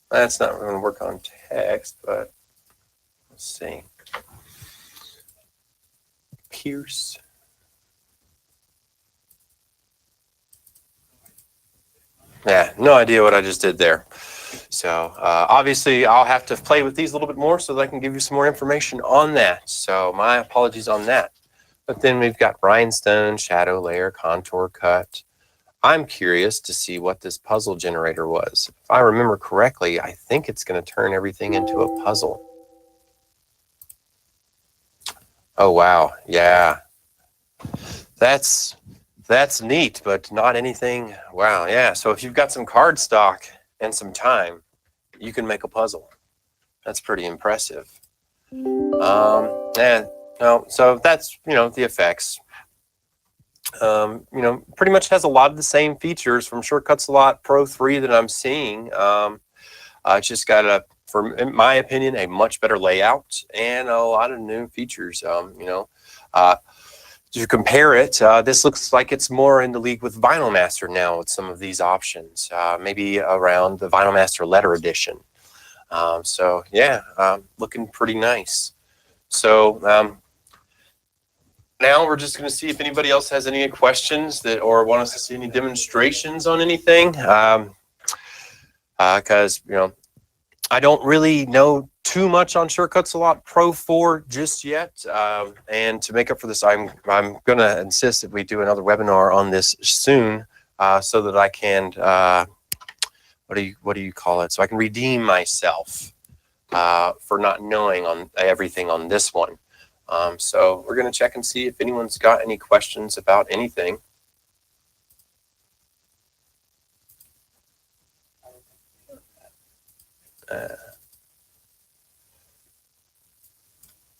That's not going to work on text, but let's see. Pierce. Yeah, no idea what I just did there. So obviously I'll have to play with these a little bit more so that I can give you some more information on that. So my apologies on that. But then we've got rhinestone, shadow layer, contour cut. I'm curious to see what this puzzle generator was. If I remember correctly, I think it's going to turn everything into a puzzle. Oh, wow. Yeah. That's neat, but not anything. Wow. Yeah. So if you've got some cardstock and some time, you can make a puzzle. That's pretty impressive. So that's, the effects. Pretty much has a lot of the same features from SureCutsAlot Pro 3 that I'm seeing. It's just got in my opinion, a much better layout and a lot of new features. To compare it, this looks like it's more in the league with Vinyl Master now with some of these options, maybe around the Vinyl Master Letter Edition. So yeah, looking pretty nice. So now we're just going to see if anybody else has any questions or want us to see any demonstrations on anything. Because I don't really know too much on SureCutsAlot Pro 4 just yet. And to make up for this, I'm going to insist that we do another webinar on this soon, so that I can what do you call it? So I can redeem myself for not knowing on everything on this one. So we're going to check and see if anyone's got any questions about anything.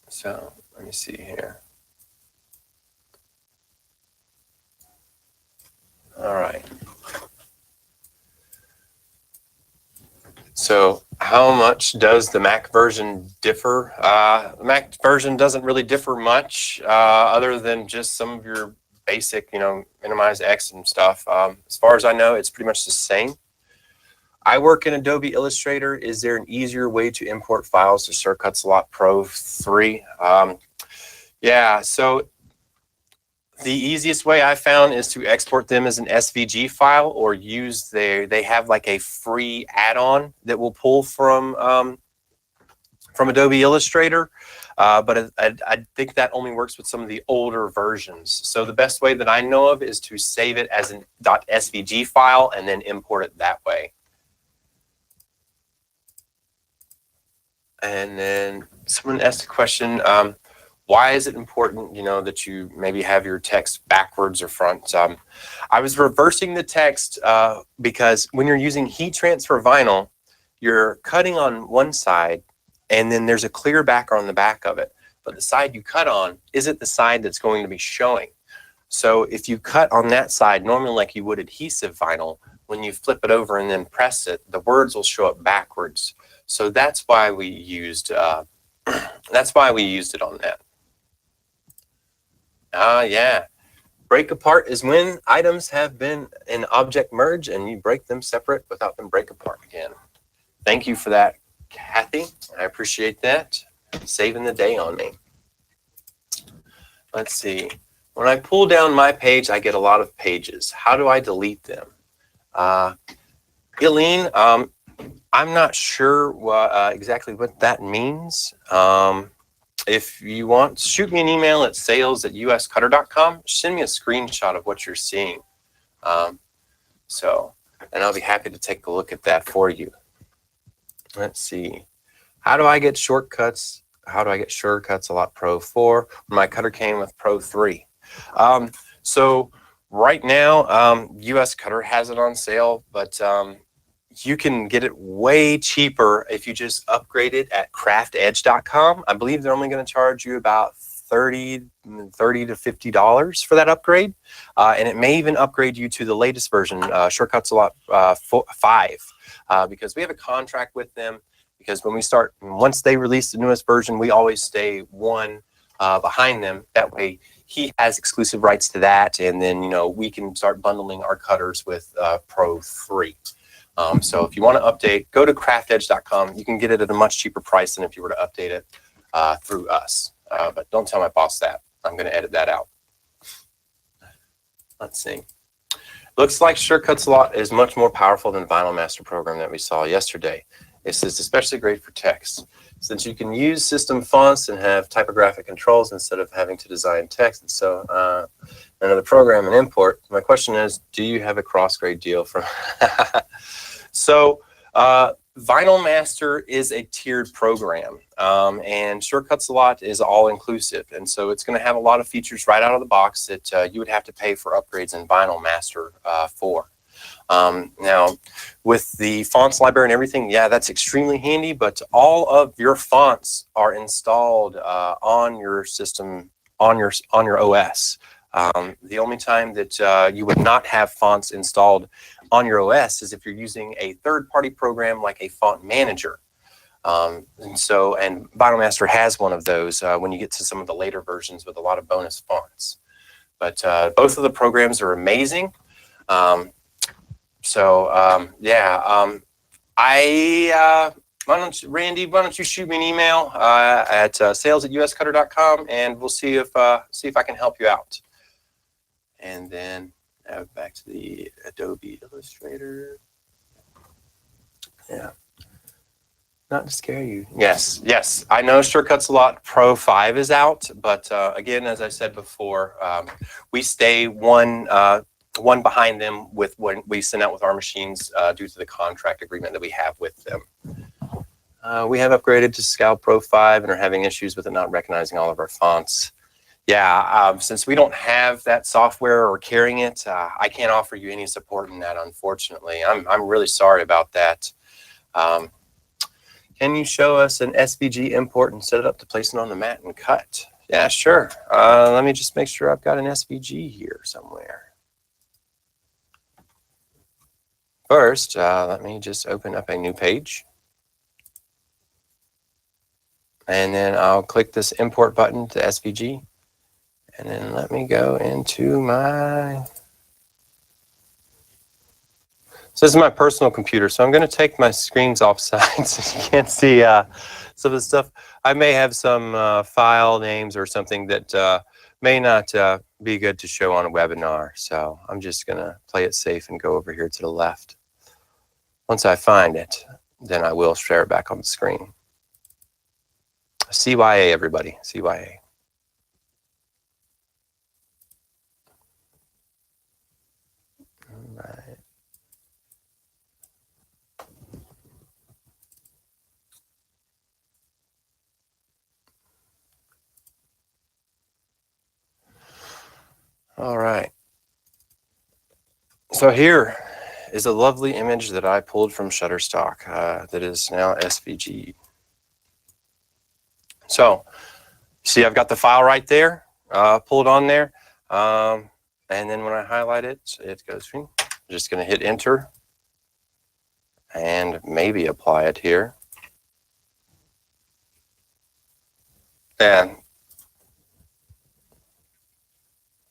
So let me see here. All right. So how much does the Mac version differ? The Mac version doesn't really differ much, other than just some of your basic, minimize X and stuff. As far as I know, it's pretty much the same. I work in Adobe Illustrator. Is there an easier way to import files to SureCutsAlot Pro 3? Yeah, so the easiest way I found is to export them as an SVG file, or use they have like a free add-on that will pull from Adobe Illustrator, but I think that only works with some of the older versions. So the best way that I know of is to save it as an .svg file and then import it that way. And then someone asked a question, why is it important, that you maybe have your text backwards or front? I was reversing the text because when you're using heat transfer vinyl, you're cutting on one side and then there's a clear background on the back of it. But the side you cut on isn't the side that's going to be showing. So if you cut on that side, normally like you would adhesive vinyl, when you flip it over and then press it, the words will show up backwards. So that's why we used it on that. Yeah. Break apart is when items have been in object merge and you break them separate without them break apart again. Thank you for that, Kathy. I appreciate that. Saving the day on me. Let's see. When I pull down my page, I get a lot of pages. How do I delete them? Eileen, I'm not sure exactly what that means. If you want, shoot me an email at sales@uscutter.com. Send me a screenshot of what you're seeing. And I'll be happy to take a look at that for you. Let's see. How do I get shortcuts? How do I get SureCutsAlot Pro 4 when my cutter came with Pro 3? So right now, USCutter has it on sale, but you can get it way cheaper if you just upgrade it at craftedge.com. I believe they're only going to charge you about $30 to $50 for that upgrade. And it may even upgrade you to the latest version, SureCutsAlot 5, because we have a contract with them. Because once they release the newest version, we always stay one behind them. That way he has exclusive rights to that. And then, we can start bundling our cutters with Pro 3. So if you want to update, go to craftedge.com. You can get it at a much cheaper price than if you were to update it through us. But don't tell my boss that. I'm going to edit that out. Let's see. Looks like SureCutsAlot is much more powerful than Vinyl Master program that we saw yesterday. It's especially great for text, since you can use system fonts and have typographic controls instead of having to design text. And so another program and import. My question is, do you have a cross-grade deal from? So Vinyl Master is a tiered program, and SureCutsAlot is all-inclusive. And so it's going to have a lot of features right out of the box that you would have to pay for upgrades in Vinyl Master 4. Now, with the fonts library and everything, yeah, that's extremely handy, but all of your fonts are installed on your system, on your OS. The only time that you would not have fonts installed on your OS is if you're using a third-party program like a font manager. And VinylMaster has one of those when you get to some of the later versions with a lot of bonus fonts. But both of the programs are amazing. Randy, why don't you shoot me an email at sales@uscutter.com, and we'll see if I can help you out. And then back to the Adobe Illustrator. Yeah. Not to scare you. Yes. I know SureCutsAlot Pro 5 is out, but again, as I said before, we stay one behind them with what we send out with our machines due to the contract agreement that we have with them. We have upgraded to SCAL Pro 5 and are having issues with it not recognizing all of our fonts. Yeah, since we don't have that software or carrying it, I can't offer you any support in that, unfortunately. I'm really sorry about that. Can you show us an SVG import and set it up to place it on the mat and cut? Yeah, sure. Let me just make sure I've got an SVG here somewhere. First, let me just open up a new page. And then I'll click this import button to SVG. And then let me go into my... So this is my personal computer, so I'm going to take my screens offside so you can't see some of the stuff. I may have some file names or something that may not be good to show on a webinar. So I'm just going to play it safe and go over here to the left. Once I find it, then I will share it back on the screen. CYA, everybody, CYA. All right. All right. So here is a lovely image that I pulled from Shutterstock that is now SVG. So, see, I've got the file right there, pulled on there, and then when I highlight it, it goes. I'm just going to hit enter and maybe apply it here. And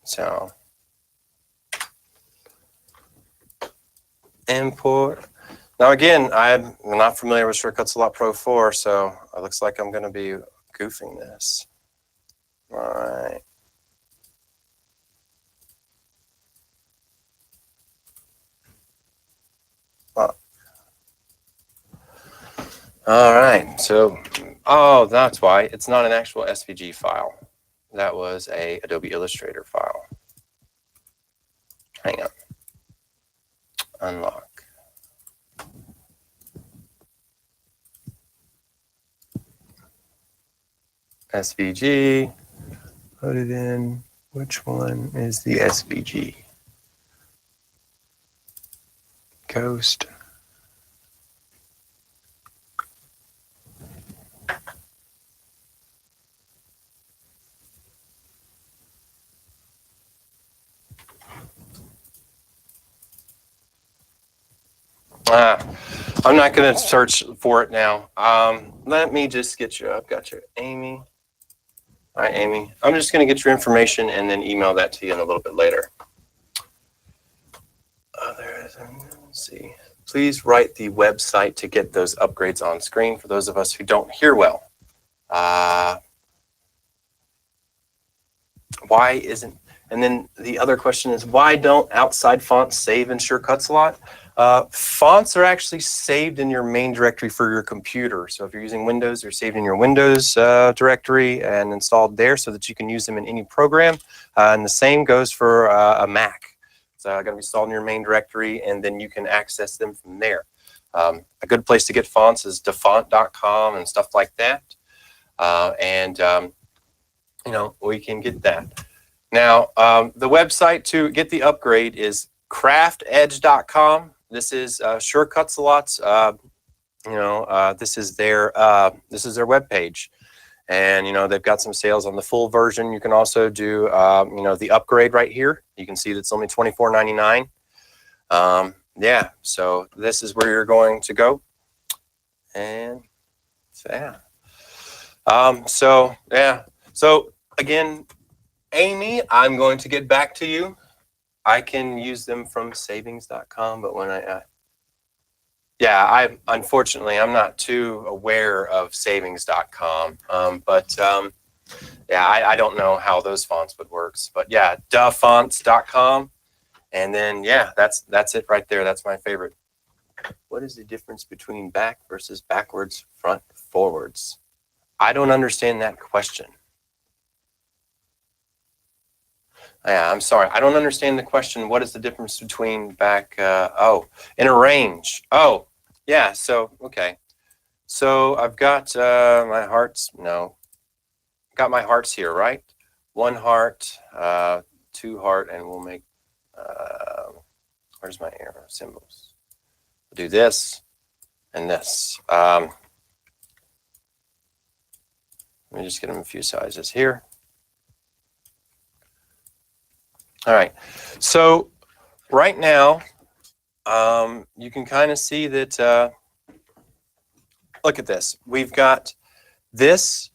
so import. Now again, I'm not familiar with SureCutsAlot Pro 4, so it looks like I'm going to be goofing this. All right. Well, all right. So, oh, that's why it's not an actual SVG file. That was a Adobe Illustrator file. Hang on. Unlock. SVG, put it in. Which one is the SVG? Ghost. I'm not going to search for it now. Let me just get you. I've got your Amy. Hi, Amy. I'm just going to get your information and then email that to you in a little bit later. Let's see. Please write the website to get those upgrades on screen for those of us who don't hear well. Why isn't? And then the other question is, why don't outside fonts save in SureCutsAlot? Fonts are actually saved in your main directory for your computer. So if you're using Windows, they're saved in your Windows directory and installed there so that you can use them in any program. And the same goes for a Mac. So going to be installed in your main directory, and then you can access them from there. A good place to get fonts is defont.com and stuff like that. You know, we can get that. Now, the website to get the upgrade is craftedge.com. This is SureCutsAlot's, this is their webpage. And, you know, they've got some sales on the full version. You can also do, the upgrade right here. You can see that's only $24.99. yeah, so this is where you're going to go. And so, yeah. So again, Amy, I'm going to get back to you. I can use them from savings.com, but when unfortunately, I'm not too aware of savings.com. I don't know how those fonts would work. But yeah, duhfonts.com. And then, yeah, that's it right there. That's my favorite. What is the difference between back versus backwards, front, forwards? I don't understand that question. Yeah, I'm sorry. I don't understand the question. What is the difference between back? In a range. Oh, yeah. So, okay. So I've got my hearts. No. Got my hearts here, right? One heart, two heart, and we'll make, where's my arrow symbols? We'll do this and this. Let me just get them a few sizes here. All right, so right now, you can kind of see that, look at this. We've got this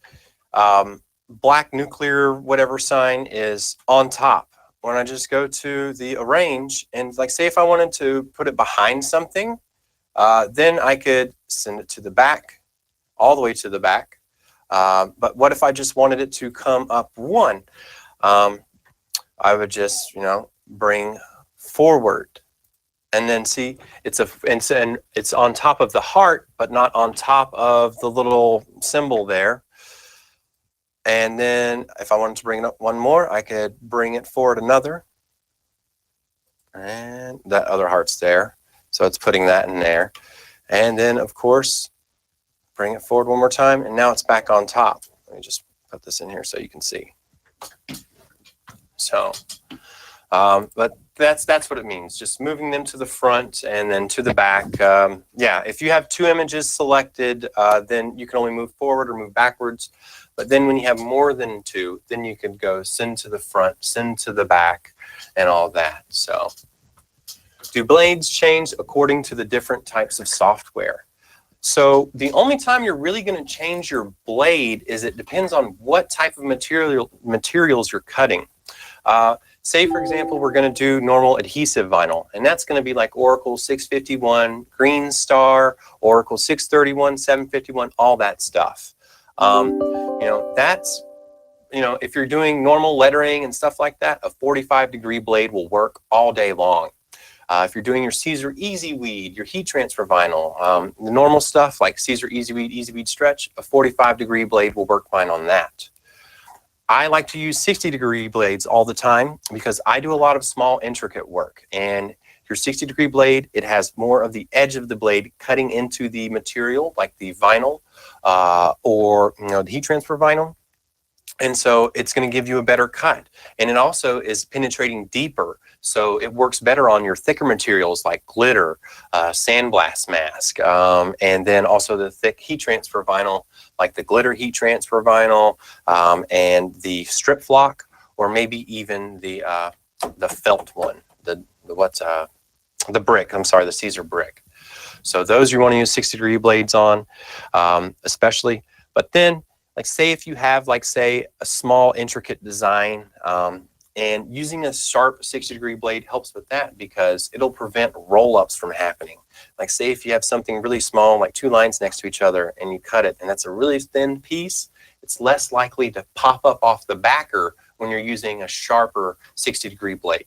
black nuclear whatever sign is on top. When I just go to the arrange, and like say if I wanted to put it behind something, then I could send it to the back, all the way to the back. But what if I just wanted it to come up one? I would just, bring forward, and then see it's on top of the heart, but not on top of the little symbol there. And then if I wanted to bring it up one more, I could bring it forward another, and that other heart's there, so it's putting that in there. And then of course, bring it forward one more time, and now it's back on top. Let me just put this in here so you can see. So, but that's what it means. Just moving them to the front and then to the back. Yeah, if you have two images selected, then you can only move forward or move backwards. But then when you have more than two, then you can go send to the front, send to the back, and all that. So, do blades change according to the different types of software? So the only time you're really going to change your blade is it depends on what type of materials you're cutting. Say, for example, we're going to do normal adhesive vinyl, and that's going to be like Oracle 651, Green Star, Oracle 631, 751, all that stuff. If you're doing normal lettering and stuff like that, a 45-degree blade will work all day long. If you're doing your Caesar Easy Weed, your heat transfer vinyl, the normal stuff like Caesar Easy Weed Stretch, a 45-degree blade will work fine on that. I like to use 60-degree blades all the time because I do a lot of small, intricate work. And your 60-degree blade, it has more of the edge of the blade cutting into the material, like the vinyl or the heat transfer vinyl. And so it's going to give you a better cut. And it also is penetrating deeper. So it works better on your thicker materials like glitter, sandblast mask, and then also the thick heat transfer vinyl, like the glitter heat transfer vinyl, and the strip flock, or maybe even the felt one, the brick, I'm sorry, the Caesar brick. So those you want to use 60-degree blades on, especially. But then, like say if you have say a small intricate design, and using a sharp 60-degree blade helps with that because it'll prevent roll-ups from happening. Like say if you have something really small, like two lines next to each other, and you cut it, and that's a really thin piece, it's less likely to pop up off the backer when you're using a sharper 60-degree blade.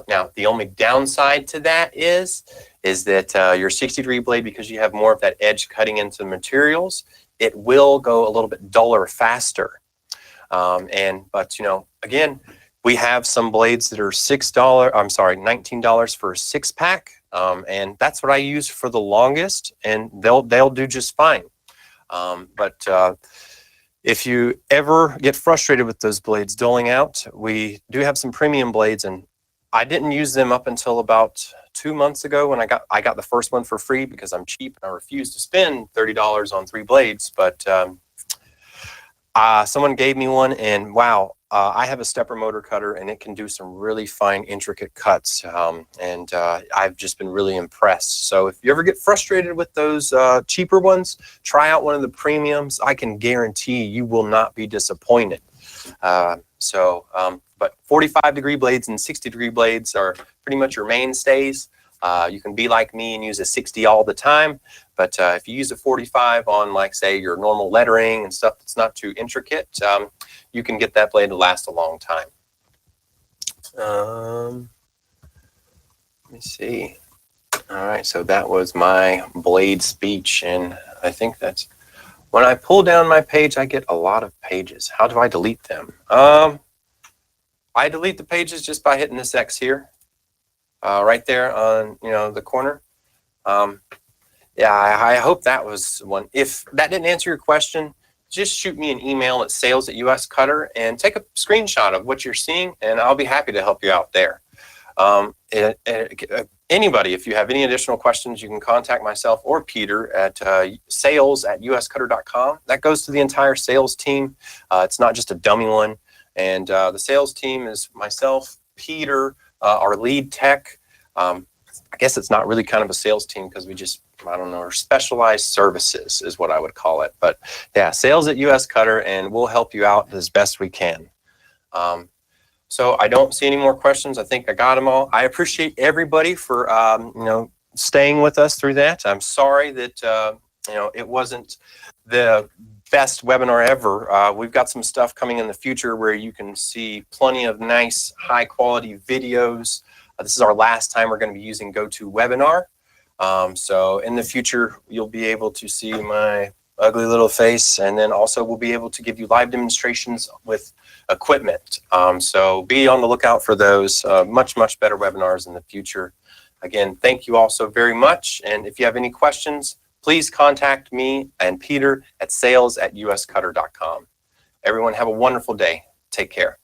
Now, the only downside to that is that your 60-degree blade, because you have more of that edge cutting into the materials, it will go a little bit duller faster. But again, we have some blades that are $19 for a 6-pack, and that's what I use for the longest, and they'll do just fine. But if you ever get frustrated with those blades dulling out, we do have some premium blades, and I didn't use them up until about 2 months ago when I got the first one for free because I'm cheap and I refuse to spend $30 on 3 blades. But someone gave me one, and wow, I have a stepper motor cutter, and it can do some really fine, intricate cuts, and I've just been really impressed. So if you ever get frustrated with those cheaper ones, try out one of the premiums. I can guarantee you will not be disappointed. But 45-degree blades and 60-degree blades are pretty much your mainstays. You can be like me and use a 60 all the time, but if you use a 45 on, like, say, your normal lettering and stuff that's not too intricate, you can get that blade to last a long time. Let me see. All right, so that was my blade speech, and I think that's, when I pull down my page, I get a lot of pages. How do I delete them? I delete the pages just by hitting this X here. Right there on, the corner. Yeah, I hope that was one. If that didn't answer your question, just shoot me an email at sales@USCutter and take a screenshot of what you're seeing, and I'll be happy to help you out there. Anybody, if you have any additional questions, you can contact myself or Peter at sales@USCutter.com. That goes to the entire sales team. It's not just a dummy one. And the sales team is myself, Peter, our lead tech. I guess it's not really kind of a sales team because we just, I don't know, or specialized services is what I would call it. But yeah, sales@USCutter, and we'll help you out as best we can. So I don't see any more questions. I think I got them all. I appreciate everybody for, staying with us through that. I'm sorry that, it wasn't the best webinar ever. We've got some stuff coming in the future where you can see plenty of nice, high quality videos. This is our last time we're going to be using GoToWebinar. So in the future, you'll be able to see my ugly little face, and then also we'll be able to give you live demonstrations with equipment. So be on the lookout for those much, much better webinars in the future. Again, thank you all so very much. And if you have any questions, please contact me and Peter at sales@USCutter.com. Everyone have a wonderful day. Take care.